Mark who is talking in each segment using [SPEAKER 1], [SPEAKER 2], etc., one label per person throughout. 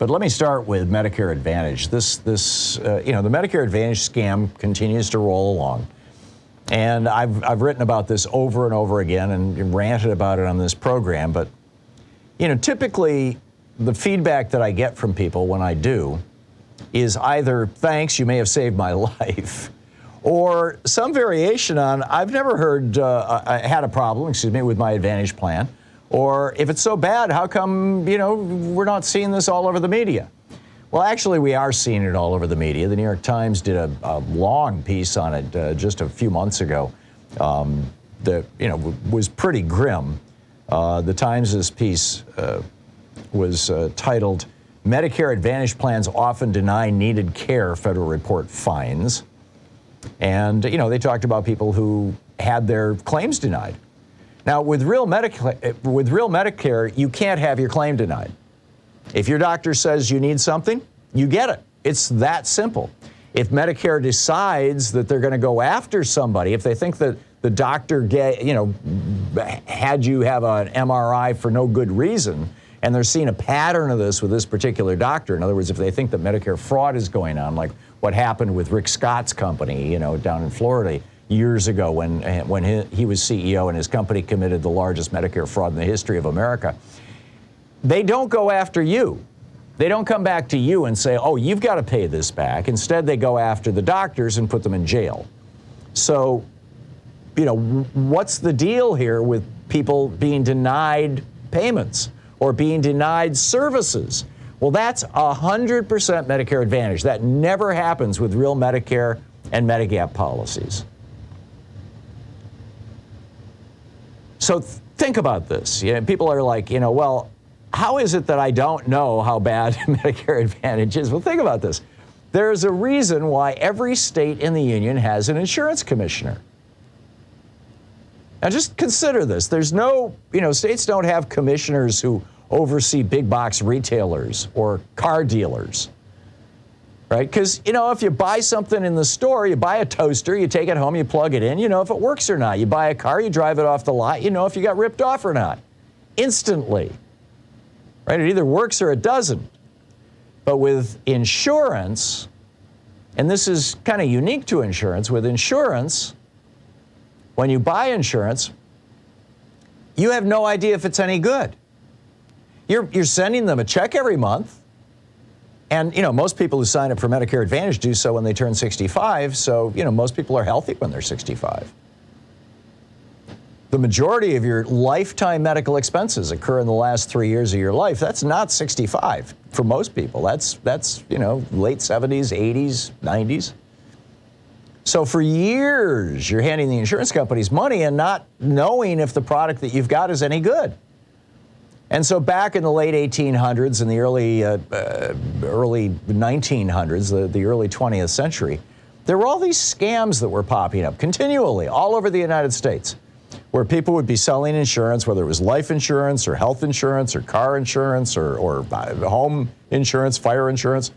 [SPEAKER 1] But let me start with Medicare Advantage. The Medicare Advantage scam continues to roll along. And I've written about this over and over again and ranted about it on this program. But, typically the feedback that I get from people when I do is either, thanks, you may have saved my life, or some variation on, I've never heard, I had a problem, with my Advantage plan. Or if it's so bad, how come, we're not seeing this all over the media? Well, actually, we are seeing it all over the media. The New York Times did a long piece on it just a few months ago that, was pretty grim. The Times' piece was titled, Medicare Advantage Plans Often Deny Needed Care, Federal Report Finds. And, they talked about people who had their claims denied. Now, with real Medicare, you can't have your claim denied. If your doctor says you need something, you get it. It's that simple. If Medicare decides that they're going to go after somebody, if they think that the doctor had you have an MRI for no good reason, and they're seeing a pattern of this with this particular doctor, in other words, if they think that Medicare fraud is going on, like what happened with Rick Scott's company, down in Florida years ago when he was CEO and his company committed the largest Medicare fraud in the history of America. They don't go after you. They don't come back to you and say, oh, you've got to pay this back. Instead, they go after the doctors and put them in jail. So, what's the deal here with people being denied payments or being denied services? Well, that's 100% Medicare Advantage. That never happens with real Medicare and Medigap policies. So think about this. People are like, well, how is it that I don't know how bad Medicare Advantage is? Well, think about this. There's a reason why every state in the union has an insurance commissioner. Now, just consider this. There's no, states don't have commissioners who oversee big box retailers or car dealers. Right? Because, if you buy something in the store, you buy a toaster, you take it home, you plug it in, if it works or not. You buy a car, you drive it off the lot, if you got ripped off or not. Instantly. Right? It either works or it doesn't. But with insurance, and this is kind of unique to insurance, with insurance, when you buy insurance, you have no idea if it's any good. You're sending them a check every month. And, most people who sign up for Medicare Advantage do so when they turn 65. So, most people are healthy when they're 65. The majority of your lifetime medical expenses occur in the last 3 years of your life. That's not 65 for most people. That's late 70s, 80s, 90s. So for years, you're handing the insurance companies money and not knowing if the product that you've got is any good. And so back in the late 1800s and the early 1900s, the early 20th century, there were all these scams that were popping up continually all over the United States, where people would be selling insurance, whether it was life insurance or health insurance or car insurance or home insurance, fire insurance.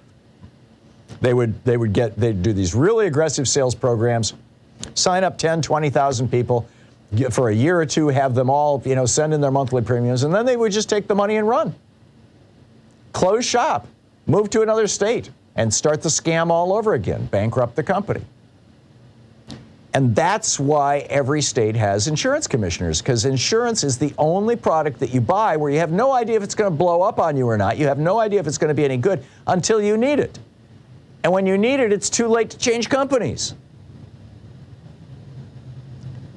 [SPEAKER 1] They'd do these really aggressive sales programs, sign up 10, 20,000 people for a year or two, have them all, send in their monthly premiums, and then they would just take the money and run. Close shop, move to another state, and start the scam all over again, bankrupt the company. And that's why every state has insurance commissioners, because insurance is the only product that you buy where you have no idea if it's going to blow up on you or not. You have no idea if it's going to be any good until you need it. And when you need it, it's too late to change companies.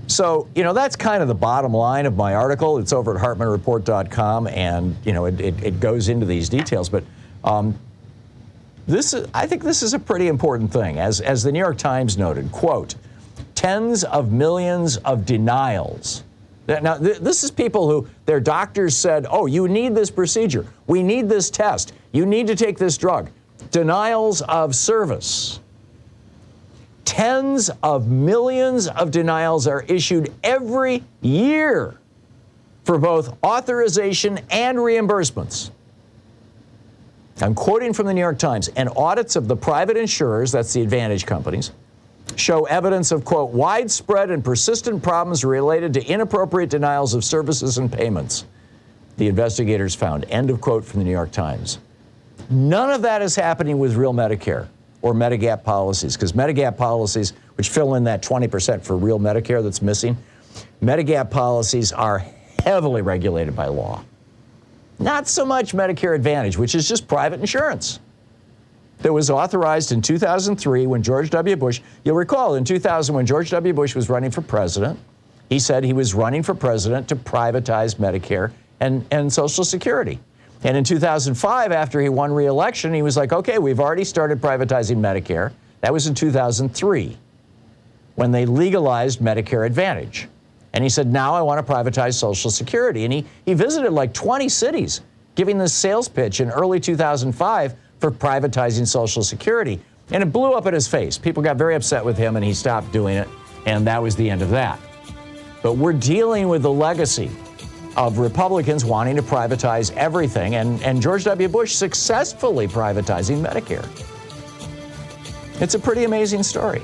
[SPEAKER 1] So, that's kind of the bottom line of my article. It's over at HartmannReport.com, and, it goes into these details. But I think this is a pretty important thing. As the New York Times noted, quote, tens of millions of denials. Now, this is people who their doctors said, oh, you need this procedure. We need this test. You need to take this drug. Denials of service. Tens of millions of denials are issued every year for both authorization and reimbursements. I'm quoting from the New York Times, and audits of the private insurers, that's the Advantage companies, show evidence of, quote, widespread and persistent problems related to inappropriate denials of services and payments, the investigators found, end of quote from the New York Times. None of that is happening with real Medicare or Medigap policies, because Medigap policies, which fill in that 20% for real Medicare that's missing, Medigap policies are heavily regulated by law. Not so much Medicare Advantage, which is just private insurance. That was authorized in 2003 when George W. Bush, you'll recall in 2000 when George W. Bush was running for president, he said he was running for president to privatize Medicare and Social Security. And in 2005, after he won re-election, he was like, okay, we've already started privatizing Medicare. That was in 2003 when they legalized Medicare Advantage. And he said, now I want to privatize Social Security. And he visited like 20 cities, giving this sales pitch in early 2005 for privatizing Social Security. And it blew up in his face. People got very upset with him, and he stopped doing it. And that was the end of that. But we're dealing with the legacy of Republicans wanting to privatize everything, and George W. Bush successfully privatizing Medicare. It's a pretty amazing story.